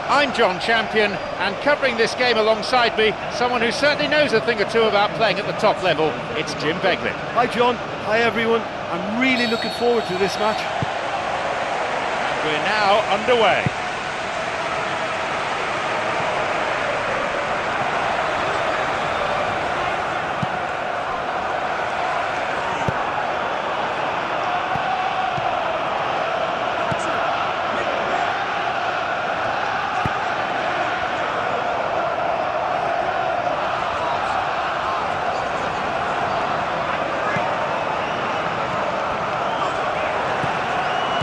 I'm John Champion, and covering this game alongside me, someone who certainly knows a thing or two about playing at the top level, it's Jim Beglin. Hi John, hi everyone. I'm really looking forward to this match. And we're now underway.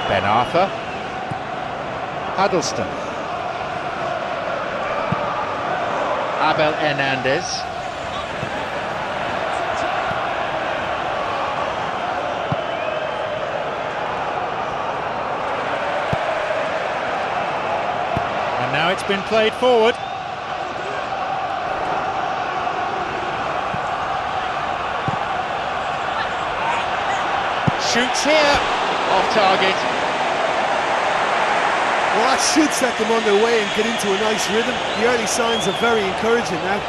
Ben Arthur, Huddleston, Abel Hernandez, and now it's been played forward. Shoots here, off target. Well, that should set them on their way and get into a nice rhythm. The early signs are very encouraging now.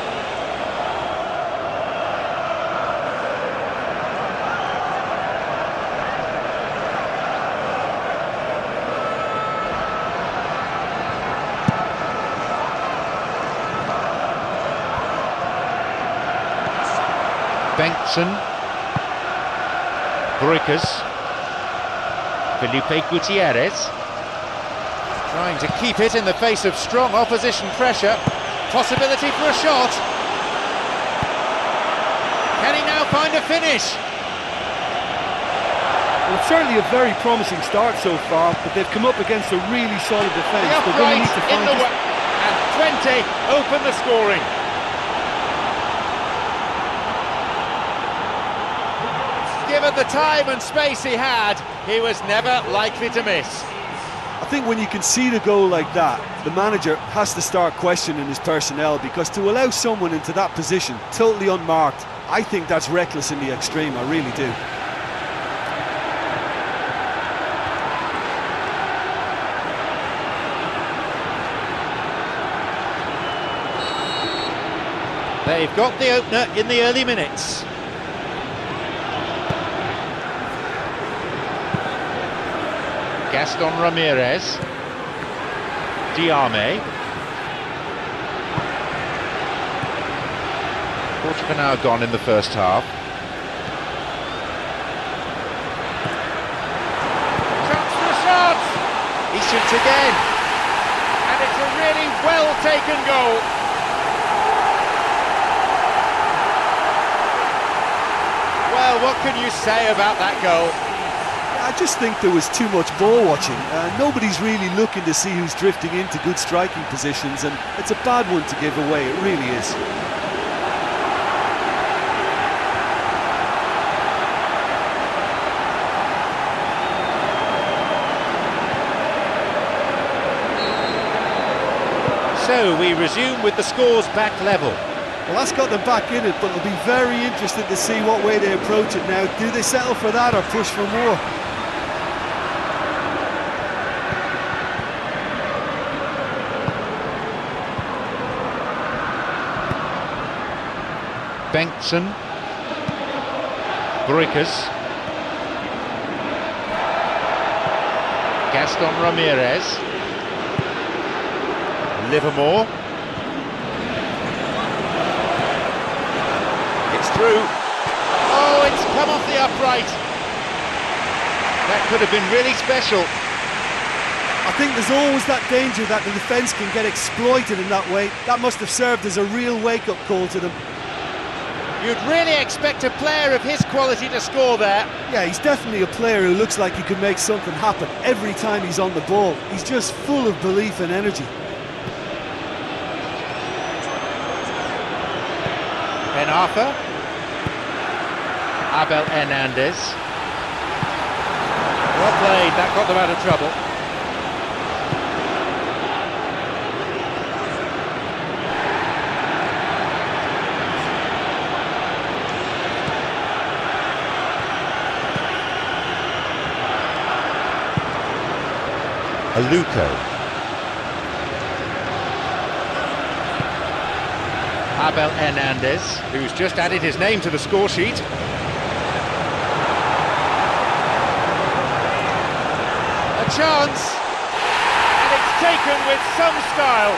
Bengtson, Bruykas, Felipe Gutierrez, trying to keep it in the face of strong opposition pressure. Possibility for a shot. Can he now find a finish? Well, it's certainly a very promising start so far, but they've come up against a really solid defence. The They're going to upright need to in find the way, and Twente open the scoring. Given the time and space he had, he was never likely to miss. I think when you can see the goal like that, the manager has to start questioning his personnel, because to allow someone into that position, totally unmarked, I think that's reckless in the extreme, I really do. They've got the opener in the early minutes. Gaston Ramirez, Diame, quarter of an hour gone in the first half. Chance for a shot! He shoots again, and it's a really well taken goal. Well, what can you say about that goal? I just think there was too much ball watching. Nobody's really looking to see who's drifting into good striking positions, and it's a bad one to give away, it really is. So we resume with the scores back level. Well, that's got them back in it, but it'll be very interesting to see what way they approach it now. Do they settle for that or push for more? Bengtson, Bruykas, Gaston Ramirez, Livermore, it's through. Oh, it's come off the upright. That could have been really special. I think there's always that danger that the defence can get exploited in that way. That must have served as a real wake-up call to them. You'd really expect a player of his quality to score there. Yeah, he's definitely a player who looks like he could make something happen every time he's on the ball. He's just full of belief and energy. Ben Arthur, Abel Hernandez. Well played, that got them out of trouble. Aluko. Abel Hernandez, who's just added his name to the score sheet. A chance, and it's taken with some style.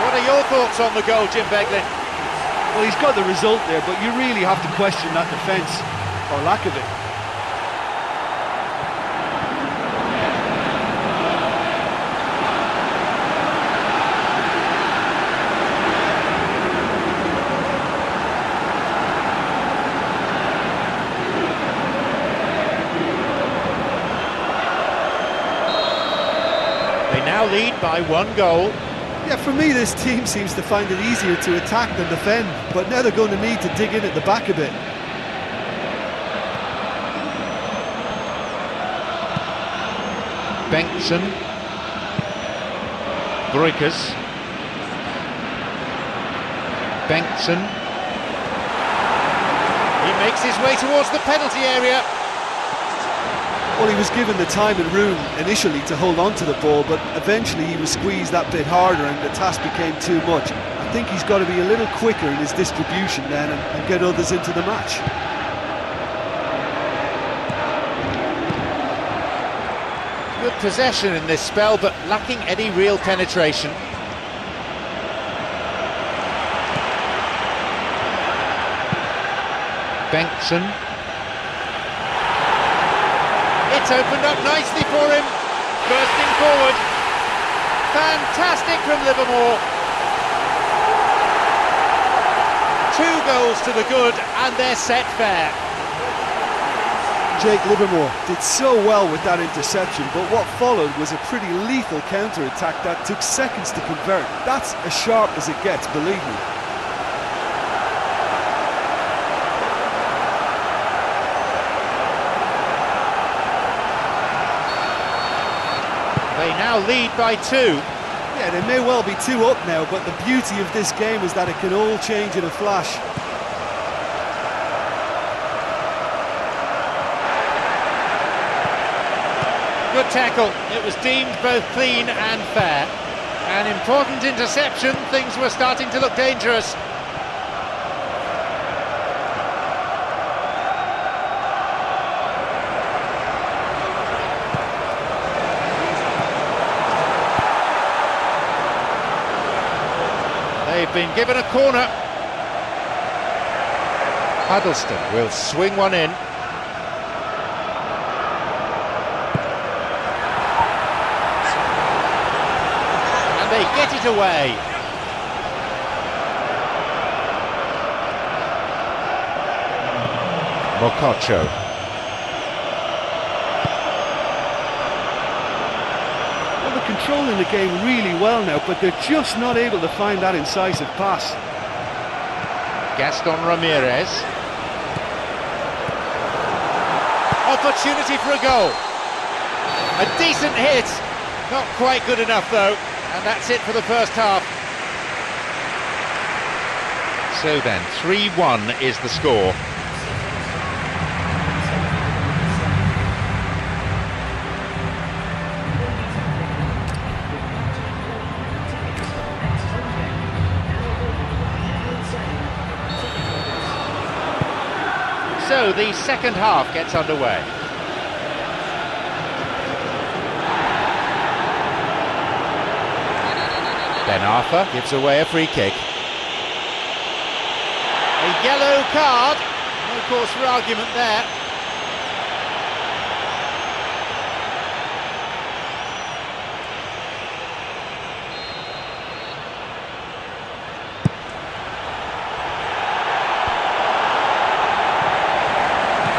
What are your thoughts on the goal, Jim Beglin? Well, he's got the result there, but you really have to question that defence, or lack of it. They now lead by 1 goal. Yeah, for me, this team seems to find it easier to attack than defend, but now they're going to need to dig in at the back a bit. Bengtson. Breukers. Bengtson. He makes his way towards the penalty area. Well, he was given the time and room initially to hold on to the ball, but eventually he was squeezed that bit harder and the task became too much. I think he's got to be a little quicker in his distribution then and get others into the match. Good possession in this spell, but lacking any real penetration. Bengtson. It's opened up nicely for him, bursting forward. Fantastic from Livermore. 2 goals to the good, and they're set fair. Jake Livermore did so well with that interception, but what followed was a pretty lethal counter-attack that took seconds to convert. That's as sharp as it gets, believe me. They now lead by 2. Yeah, they may well be 2 up now, but the beauty of this game is that it can all change in a flash. Good tackle. It was deemed both clean and fair. An important interception. Things were starting to look dangerous. They've been given a corner. Huddleston will swing one in. And they get it away. Mokocho. Controlling the game really well now, but they're just not able to find that incisive pass. Gaston Ramirez. Opportunity for a goal. A decent hit. Not quite good enough though. And that's it for the first half. So then, 3-1 is the score. So the second half gets underway. Ben Arfa gives away a free kick. A yellow card. No cause for argument there.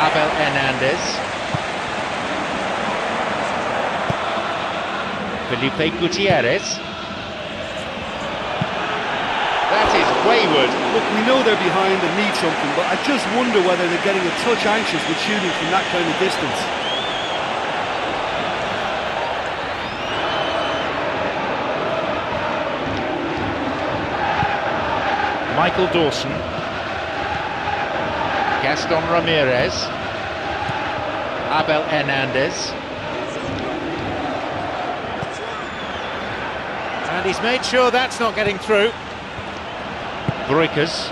Abel Hernandez. Felipe Gutierrez. That is wayward. Look, we know they're behind and need something, but I just wonder whether they're getting a touch anxious with shooting from that kind of distance. Michael Dawson. Gaston Ramirez. Abel Hernandez. And he's made sure that's not getting through. Breakers.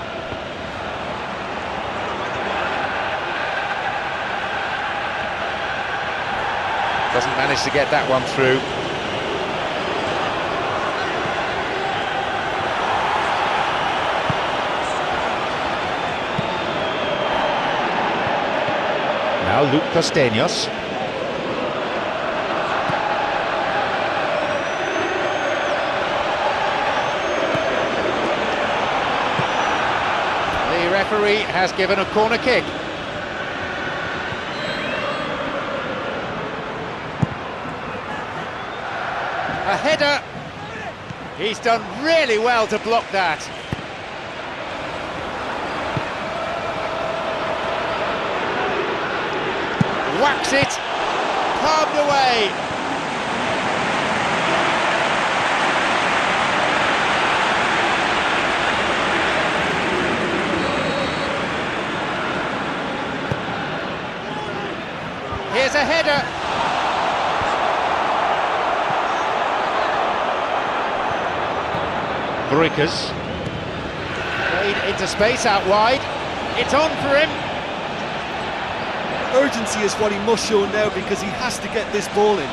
Doesn't manage to get that one through. Now Luke Costeños. The referee has given a corner kick. A header. He's done really well to block that. Whacks it, palmed away. Here's a header. Breakers. Played into space out wide. It's on for him. Urgency is what he must show now because he has to get this ball in.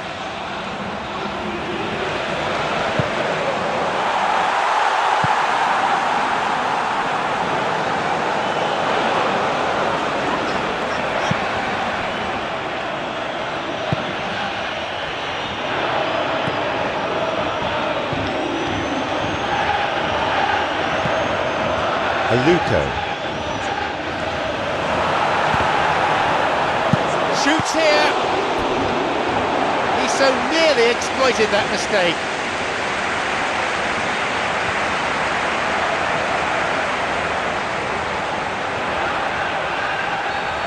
Aluko. Shoots here. He so nearly exploited that mistake.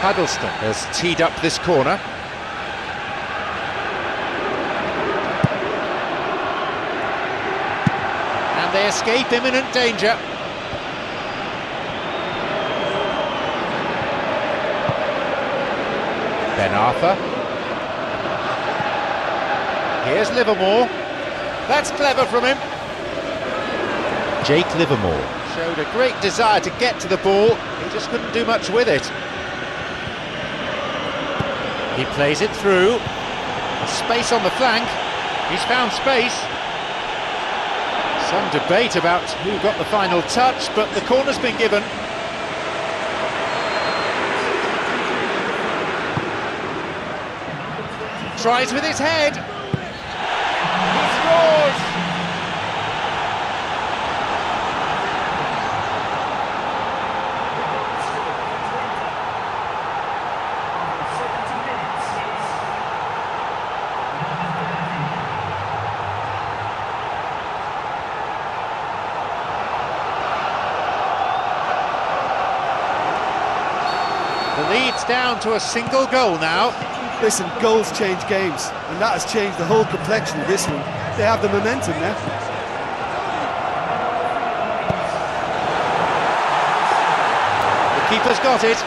Huddleston has teed up this corner. And they escape imminent danger. Ben Arthur. Here's Livermore. That's clever from him. Jake Livermore showed a great desire to get to the ball. He just couldn't do much with it. He plays it through. A space on the flank. He's found space. Some debate about who got the final touch, but the corner's been given. Tries with his head. He scores! The lead's down to a single goal now. Listen, goals change games, and that has changed the whole complexion of this one. They have the momentum now. The keeper's got it.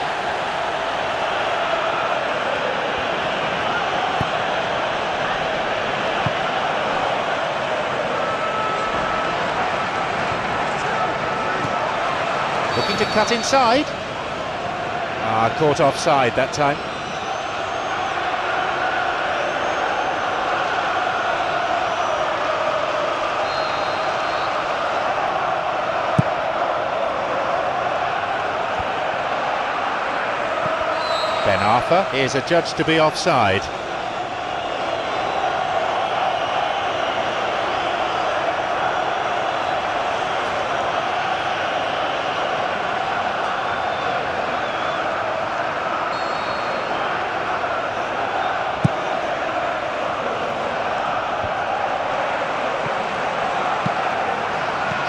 Looking to cut inside. Caught offside that time. Ben Arthur is adjudged to be offside.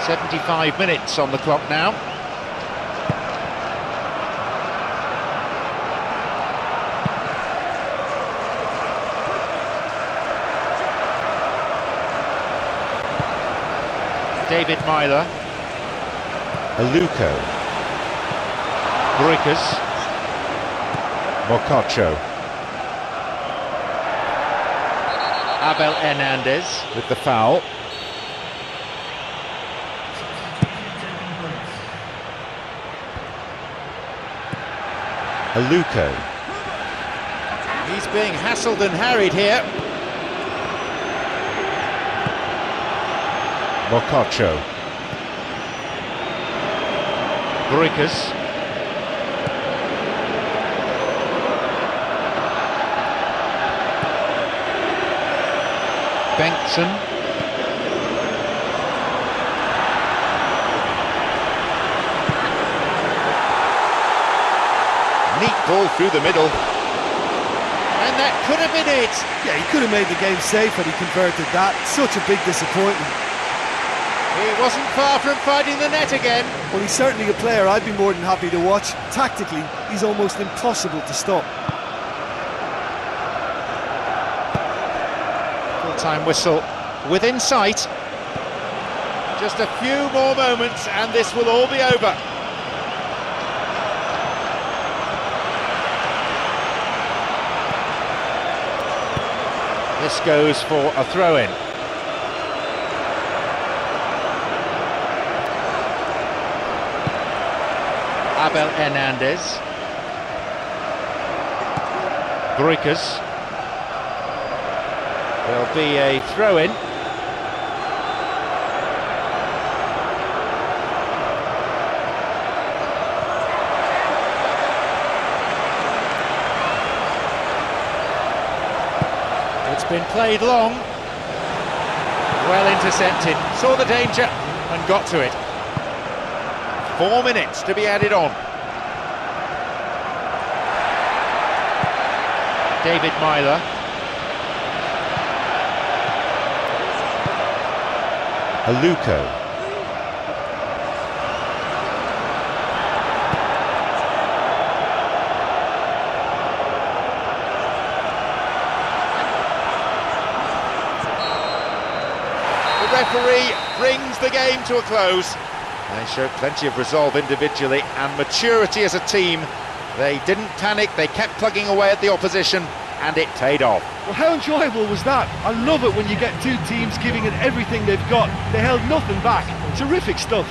"75 minutes on the clock now. David Myler. Aluko. Breakers. Mococho. Abel Hernandez with the foul. Aluko. He's being hassled and harried here. Mokocho. Bruykas. Bengtson. Neat ball through the middle. And that could have been it. Yeah, he could have made the game safe had he converted that. Such a big disappointment. He wasn't far from finding the net again. Well, he's certainly a player I'd be more than happy to watch. Tactically, he's almost impossible to stop. Full-time whistle within sight. Just a few more moments and this will all be over. This goes for a throw-in. Abel Hernandez. Bruykas. There'll be a throw-in. It's been played long. Well intercepted. Saw the danger and got to it. 4 minutes to be added on. David Myler. Aluko. The referee brings the game to a close. They showed plenty of resolve individually and maturity as a team. They didn't panic, they kept plugging away at the opposition and it paid off. Well, how enjoyable was that? I love it when you get two teams giving it everything they've got. They held nothing back. Terrific stuff.